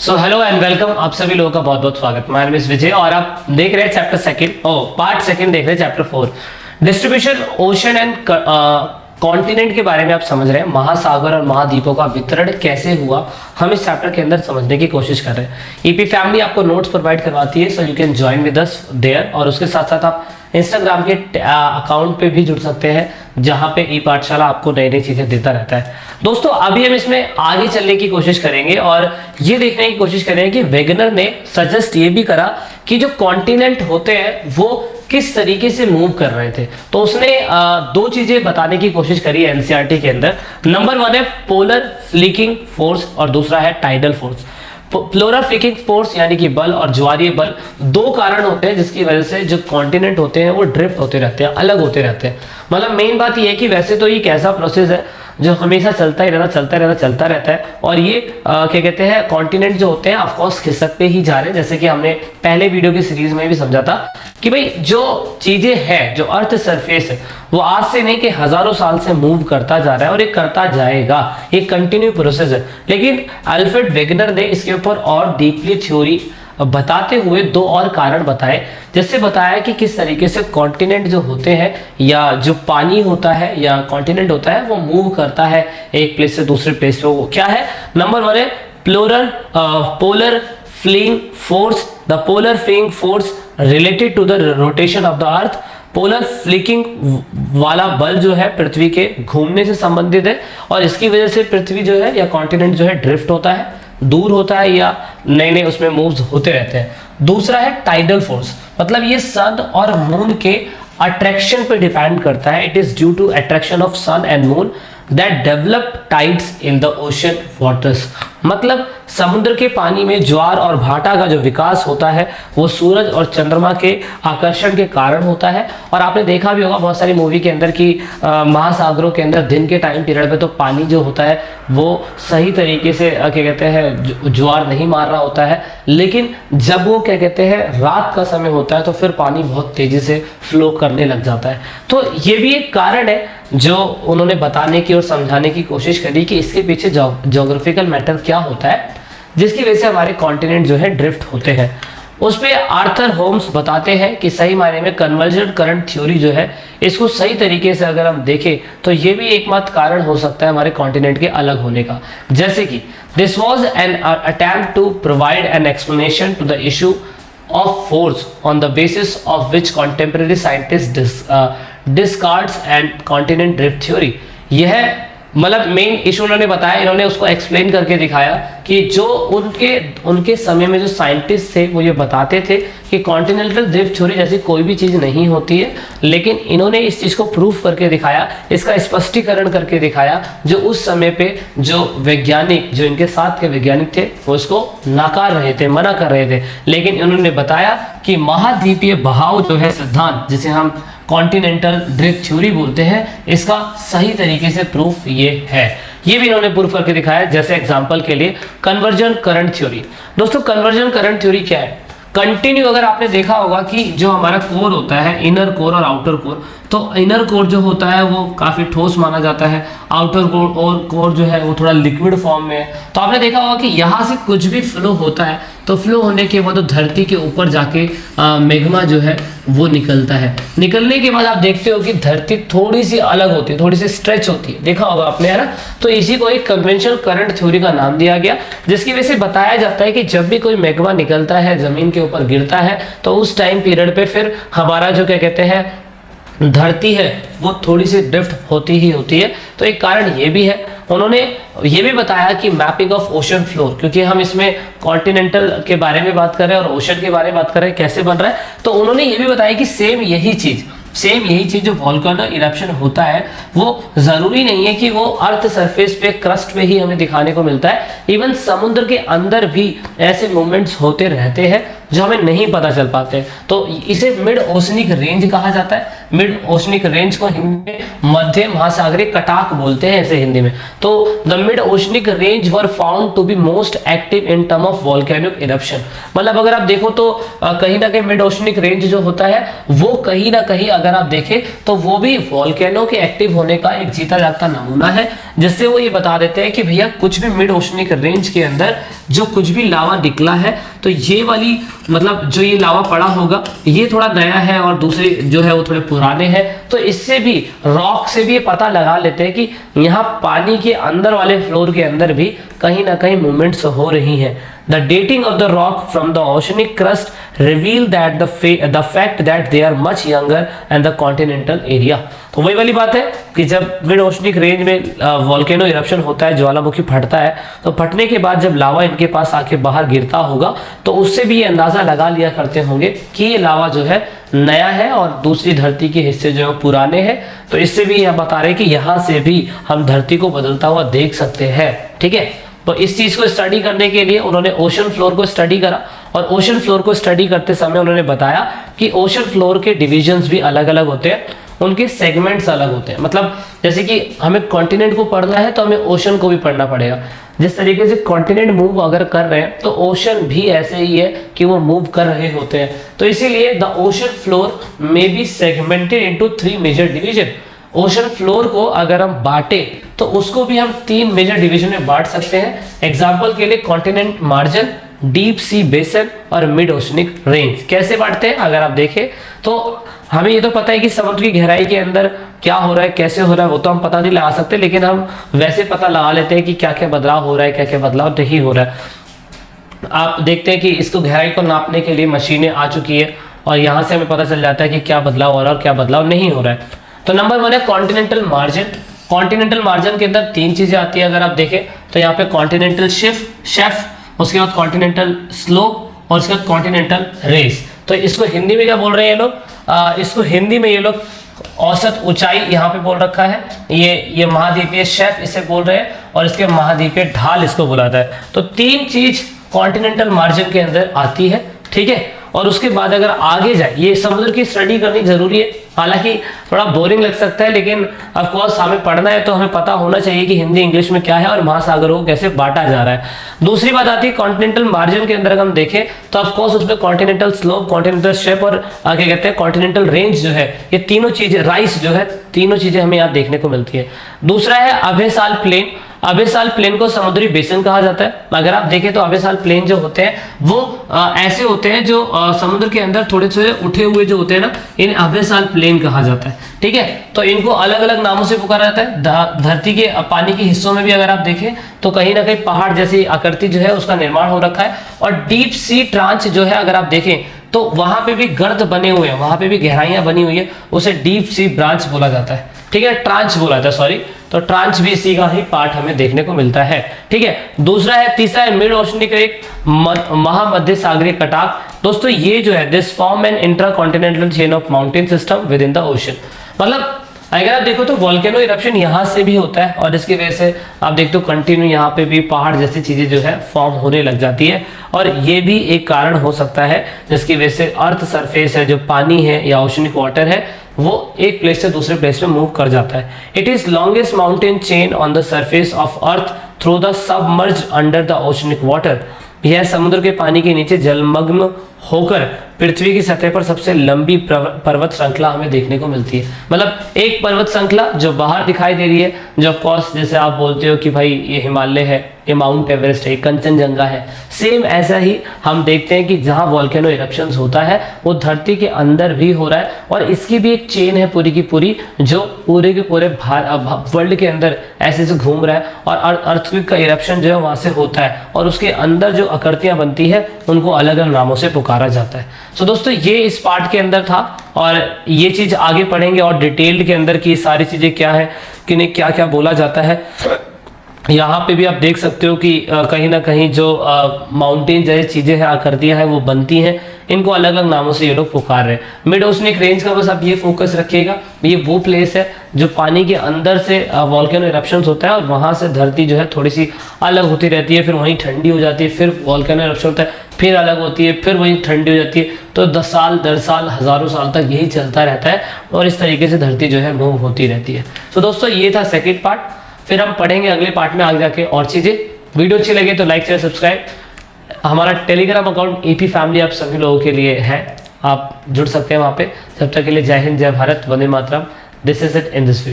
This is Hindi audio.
सो हेलो एंड वेलकम, आप सभी लोगों का बहुत बहुत स्वागत। माय नेम इज विजय और आप देख रहे हैं चैप्टर सेकंड पार्ट सेकंड देख रहे हैं chapter 4 distribution ocean and continent के बारे में आप समझ रहे हैं। महासागर और महाद्वीपों का वितरण कैसे हुआ हम इस चैप्टर के अंदर समझने की कोशिश कर रहे हैं। ईपी फैमिली आपको नोट्स प्रोवाइड करवाती है, so you can join with us there. और उसके साथ साथ आप इंस्टाग्राम के अकाउंट पे भी जुड़ सकते हैं, जहां पे ई पाठशाला आपको नई नई चीजें देता रहता है। दोस्तों अभी हम इसमें आगे चलने की कोशिश करेंगे और ये देखने की कोशिश करेंगे कि वेगनर ने सजेस्ट ये भी करा कि जो कॉन्टिनेंट होते हैं वो किस तरीके से मूव कर रहे थे। तो उसने दो चीजें बताने की कोशिश करी एनसीईआरटी के अंदर। नंबर 1 है पोलर फ्लिकिंग फोर्स और दूसरा है tidal force. Polar flicking force यानी कि बल और ज्वारीय बल दो कारण होते हैं जिसकी वजह से जो कॉन्टिनेंट होते हैं वो ड्रिफ्ट होते रहते हैं, अलग होते रहते हैं। मतलब मेन बात ये है कि वैसे तो ये एक ऐसा प्रोसेस है जो हमेशा चलता रहता है और ये क्या कहते हैं कॉन्टिनेंट जो होते हैं ऑफकोर्स खिसकते ही जा रहे हैं। जैसे कि हमने पहले वीडियो की सीरीज में भी समझा था कि भाई जो चीजें हैं, जो अर्थ सरफेस है वो आज से नहीं कि हजारों साल से मूव करता जा रहा है और ये करता जाएगा, ये कंटिन्यू प्रोसेस है। लेकिन अल्फ्रेड वेगनर ने इसके ऊपर और डीपली थ्योरी बताते हुए दो और कारण बताए, जैसे बताया कि किस तरीके से कॉन्टिनेंट जो होते हैं या जो पानी होता है या कॉन्टिनेंट होता है वो मूव करता है एक प्लेस से दूसरे प्लेस पे। वो क्या है? नंबर 1 है polar fling force. The polar fling force related to the rotation of the earth. Polar flicking वाला बल जो है पृथ्वी के घूमने से संबंधित है और इसकी वजह से पृथ्वी जो है या कॉन्टिनेंट जो है ड्रिफ्ट होता है, दूर होता है या नए नए उसमें मूव्स होते रहते हैं। दूसरा है टाइडल फोर्स, मतलब ये सन और मून के अट्रैक्शन पे डिपेंड करता है। It is due to attraction of sun and moon that develop tides in the ocean waters. मतलब समुद्र के पानी में ज्वार और भाटा का जो विकास होता है वो सूरज और चंद्रमा के आकर्षण के कारण होता है। और आपने देखा भी होगा बहुत सारी मूवी के अंदर कि महासागरों के अंदर दिन के टाइम पीरियड पे तो पानी जो होता है वो सही तरीके से क्या कहते हैं ज्वार नहीं मार रहा होता है, लेकिन जब वो क्या कहते हैं रात का समय होता है तो फिर पानी बहुत तेजी से फ्लो करने लग जाता है। तो ये भी एक कारण है जो उन्होंने बताने की और समझाने की कोशिश करी कि इसके पीछे ज्योग्राफिकल मैटर क्या होता है जिसकी वजह से हमारे कॉन्टिनेंट जो है ड्रिफ्ट होते हैं। उस पे आर्थर होम्स बताते हैं कि सही मायने में कन्वर्जन करंट थ्योरी जो है इसको सही तरीके से अगर हम देखें तो ये भी एकमात्र कारण हो सकता है हमारे कॉन्टिनेंट के अलग होने का। जैसे कि this was an attempt to provide an explanation to the issue of force on the basis of which contemporary scientist discards and continent drift theory. यह मतलब मेन इशू उन्होंने बताया, इन्होंने उसको एक्सप्लेन करके दिखाया कि जो उनके समय में जो साइंटिस्ट थे वो ये बताते थे कि कॉन्टिनेंटल ड्रिफ्ट थ्योरी जैसी कोई भी चीज़ नहीं होती है, लेकिन इन्होंने इस चीज़ को प्रूफ करके दिखाया, इसका स्पष्टीकरण करके दिखाया जो उस समय पे जो वैज्ञानिक जो इनके साथ के वैज्ञानिक थे वो इसको नकार रहे थे, मना कर रहे थे। लेकिन इन्होंने बताया कि महाद्वीपीय बहाव जो है सिद्धांत जिसे हम कॉन्टिनेंटल ड्रिफ्ट थ्योरी बोलते हैं, इसका सही तरीके से प्रूफ ये है। ये भी इन्होंने प्रूफ करके दिखाया। जैसे एग्जांपल के लिए कन्वर्जन करंट थ्योरी। दोस्तों कन्वर्जन करंट थ्योरी क्या है? कंटिन्यू अगर आपने देखा होगा कि जो हमारा कोर होता है, इनर कोर और आउटर कोर, तो इनर कोर जो होता है वो काफी ठोस माना जाता है, आउटर कोर और कोर जो है वो थोड़ा लिक्विड फॉर्म में है। तो आपने देखा होगा कि यहाँ से कुछ भी फ्लो होता है तो फ्लो होने के बाद तो धरती के ऊपर जाके मैग्मा जो है वो निकलता है। निकलने के बाद आप देखते हो कि धरती थोड़ी सी अलग होती है, थोड़ी सी स्ट्रेच होती है, देखा होगा आपने, है ना। तो इसी को एक कन्वेंशनल करंट थ्योरी का नाम दिया गया, जिसकी वजह से बताया जाता है कि जब भी कोई मैग्मा निकलता है जमीन के ऊपर गिरता है तो उस टाइम पीरियड पे फिर हमारा जो क्या कहते हैं धरती है वो थोड़ी सी ड्रिफ्ट होती ही होती है। तो एक कारण ये भी है। उन्होंने ये भी बताया कि मैपिंग ऑफ ओशन फ्लोर, क्योंकि हम इसमें कॉन्टिनेंटल के बारे में बात कर रहे हैं और ओशन के बारे में बात कर रहे हैं कैसे बन रहा है, तो उन्होंने ये भी बताया कि सेम यही चीज जो वोल्केनो इरप्शन होता है वो जरूरी नहीं है कि वो अर्थ सरफेस पे क्रस्ट पे ही हमें दिखाने को मिलता है। इवन समुद्र के अंदर भी ऐसे मूवमेंट्स होते रहते हैं जो हमें नहीं पता चल पाते। तो इसे मिड ओशनिक रेंज कहा जाता है। मिड ओशनिक रेंज को हिंदी में मध्य महासागरीय कटाक बोलते हैं इसे हिंदी में। तो the mid oceanic range were found to be most active in term of volcanic eruption. मतलब अगर आप देखो तो कहीं ना कहीं मिड ओशनिक रेंज जो होता है वो कहीं ना कहीं अगर आप देखें तो वो भी वोल्केनो के एक्टिव होने का एक जीता जागता नमूना है, जिससे वो ये बता देते हैं कि भैया कुछ भी मिड ओशनिक रेंज के अंदर जो कुछ भी लावा निकला है तो ये वाली मतलब जो ये लावा पड़ा होगा ये थोड़ा नया है और दूसरे जो है वो थोड़े पुराने हैं। तो इससे भी रॉक से भी ये पता लगा लेते हैं कि यहाँ पानी के अंदर वाले फ्लोर के अंदर भी कहीं ना कहीं मूवमेंट्स हो रही हैं। The dating of the rock from the oceanic crust reveal that the fact that they are much younger and the continental area। तो वही वाली बात है कि जब मिड ओशनिक रेंज में वोल्केनो इरप्शन होता है, ज्वालामुखी फटता है, तो फटने के बाद जब लावा इनके पास आके बाहर गिरता होगा तो उससे भी ये अंदाजा लगा लिया करते होंगे कि ये लावा जो है नया है और दूसरी धरती के हिस्से जो है पुराने हैं। तो इससे भी यह बता रहे हैं कि यहाँ से भी हम धरती को बदलता हुआ देख सकते हैं। ठीक है, तो इस चीज को स्टडी करने के लिए उन्होंने ओशन फ्लोर को स्टडी करा और ओशन फ्लोर को स्टडी करते समय उन्होंने बताया कि ओशन फ्लोर के डिविजन्स भी अलग अलग होते हैं, उनके सेगमेंट्स अलग होते हैं। मतलब जैसे कि हमें कॉन्टिनेंट को पढ़ना है तो हमें ओशन को भी पढ़ना पड़ेगा। जिस तरीके से कॉन्टिनेंट मूव अगर कर रहे हैं तो ओशन भी ऐसे ही है कि वो मूव कर रहे होते हैं। तो इसीलिए द ओशन फ्लोर में be segmented into 3 major division. Ocean floor को अगर हम बांटे तो उसको भी हम 3 मेजर डिवीजन में बांट सकते हैं। एग्जाम्पल के लिए कॉन्टिनेंट मार्जिन, डीप सी बेसन और मिड ओशनिक रेंज। कैसे बांटते हैं अगर आप देखें तो हमें ये तो पता है कि समुद्र की गहराई के अंदर क्या हो रहा है, कैसे हो रहा है, वो तो हम पता नहीं लगा सकते, लेकिन हम वैसे पता लगा लेते हैं कि क्या क्या बदलाव हो रहा है, क्या क्या बदलाव नहीं हो रहा है। आप देखते हैं कि इसको गहराई को नापने के लिए मशीनें आ चुकी है और यहाँ से हमें पता चल जाता है कि क्या बदलाव हो रहा है और क्या बदलाव नहीं हो रहा है। तो नंबर 1 है कॉन्टिनेंटल मार्जिन। कॉन्टिनेंटल मार्जिन के अंदर 3 चीजें आती है अगर आप देखें तो यहाँ पे कॉन्टिनेंटल शेफ, उसके बाद कॉन्टिनेंटल स्लोप और उसके बाद कॉन्टिनेंटल रेस। तो इसको हिंदी में क्या बोल रहे हैं ये लोग, इसको हिंदी में ये लोग औसत ऊंचाई यहाँ पे बोल रखा है। ये महाद्वीपीय शेफ इसे बोल रहे हैं और इसके महाद्वीपीय ढाल इसको बुलाता है। तो 3 चीज कॉन्टिनेंटल मार्जिन के अंदर आती है। ठीक है, और उसके बाद अगर आगे जाए, ये समुद्र की स्टडी करनी जरूरी है। हालांकि थोड़ा बोरिंग लग सकता है लेकिन ऑफ कोर्स हमें पढ़ना है तो हमें पता होना चाहिए कि हिंदी इंग्लिश में क्या है और महासागरों को कैसे बांटा जा रहा है। दूसरी बात आती है कॉन्टिनेंटल मार्जिन के अंदर अगर हम देखें तो ऑफ कोर्स उसमें कॉन्टिनेंटल स्लोप, कॉन्टिनेंटल शेप और आगे कहते हैं कॉन्टिनेंटल रेंज जो है, ये तीनों चीजें, राइस जो है, तीनों चीजें हमें यहाँ देखने को मिलती है। दूसरा है अबेसाल प्लेन। अबेसाल प्लेन को समुद्री बेसिन कहा जाता है। अगर आप देखें तो अबेसाल प्लेन जो होते हैं वो ऐसे होते हैं जो समुद्र के अंदर थोड़े थोड़े उठे हुए जो होते हैं ना, इन्हें अबेसाल प्लेन कहा जाता है। ठीक है, तो इनको अलग अलग नामों से पुकारा जाता है। धरती के पानी के हिस्सों में भी अगर आप देखें तो कहीं ना कहीं पहाड़ जैसी आकृति जो है उसका निर्माण हो रखा है। और डीप सी ट्रांच जो है अगर आप देखें तो वहां पे भी गर्त बने हुए हैं, वहां पे भी गहराइयां बनी हुई है, उसे डीप सी ब्रांच बोला जाता है। ठीक है, ट्रांच बोला जाता है, सॉरी। तो ट्रांच भी इसी का ही पार्ट हमें देखने को मिलता है। ठीक है, तीसरा है मिड ओशनिक रेक, महामध्य सागरीय कटाक। दोस्तों ये जो है this form an intra continental chain of mountain system with in the ocean. मतलब अगर आप देखो तो वोल्केनो इरप्शन यहाँ से भी होता है और इसकी वजह से आप देखते हो कंटिन्यू यहाँ पे भी पहाड़ जैसी चीजें जो है फॉर्म होने लग जाती है। और ये भी एक कारण हो सकता है जिसकी वजह से अर्थ सरफेस है, जो पानी है या ओशनिक वाटर है, वो एक प्लेस से दूसरे प्लेस में मूव कर जाता है। It is longest mountain chain on the surface of earth through the submerge under the oceanic water. यह समुद्र के पानी के नीचे जलमग्न होकर पृथ्वी की सतह पर सबसे लंबी पर्वत श्रृंखला हमें देखने को मिलती है। मतलब एक पर्वत श्रृंखला जो बाहर दिखाई दे रही है, जो ऑफ कोर्स जैसे आप बोलते हो कि भाई ये हिमालय है, ये माउंट एवरेस्ट है, कंचनजंगा है, सेम ऐसा ही हम देखते हैं कि जहां वोल्केनो इरप्शंस होता है वो धरती के अंदर भी हो रहा है। और इसकी भी एक चेन है पूरी की पूरी, जो पूरे के पूरे वर्ल्ड के अंदर ऐसे से घूम रहा है। और अर्थक्वेक का इरप्शन जो है वहां से होता है और उसके अंदर जो आकृतियां बनती है उनको अलग अलग नामों से पुकारा जाता है। सो दोस्तों ये इस पार्ट के अंदर था और ये चीज आगे पढ़ेंगे और डिटेल्ड के अंदर की सारी चीजें क्या है, किन्हें क्या क्या बोला जाता है। यहाँ पे भी आप देख सकते हो कि कहीं ना कहीं जो माउंटेन जैसी चीजें हैं, आकृतियां हैं, वो बनती हैं, इनको अलग अलग नामों से ये लोग पुकार रहे हैं। मिड ओशनिक रेंज का बस आप ये फोकस रखिएगा ये वो प्लेस है जो पानी के अंदर से वॉल्केनो इरप्शंस होता है और वहाँ से धरती जो है थोड़ी सी अलग होती रहती है, फिर वहीं ठंडी हो जाती है, फिर वॉल्केनो इरप्शन होता है, फिर अलग होती है, फिर वहीं ठंडी हो जाती है। तो 10 साल 10 साल हज़ारों साल तक यही चलता रहता है और इस तरीके से धरती जो है मूव होती रहती है। तो दोस्तों ये था सेकेंड पार्ट, फिर हम पढ़ेंगे अगले पार्ट में आगे जाके और चीज़ें। वीडियो अच्छी लगे तो लाइक शेयर सब्सक्राइब। हमारा टेलीग्राम अकाउंट AP फैमिली आप सभी लोगों के लिए है, आप जुड़ सकते हैं वहाँ पे। जब तक के लिए जय हिंद, जय भारत, वंदे मातरम। This is it in this video.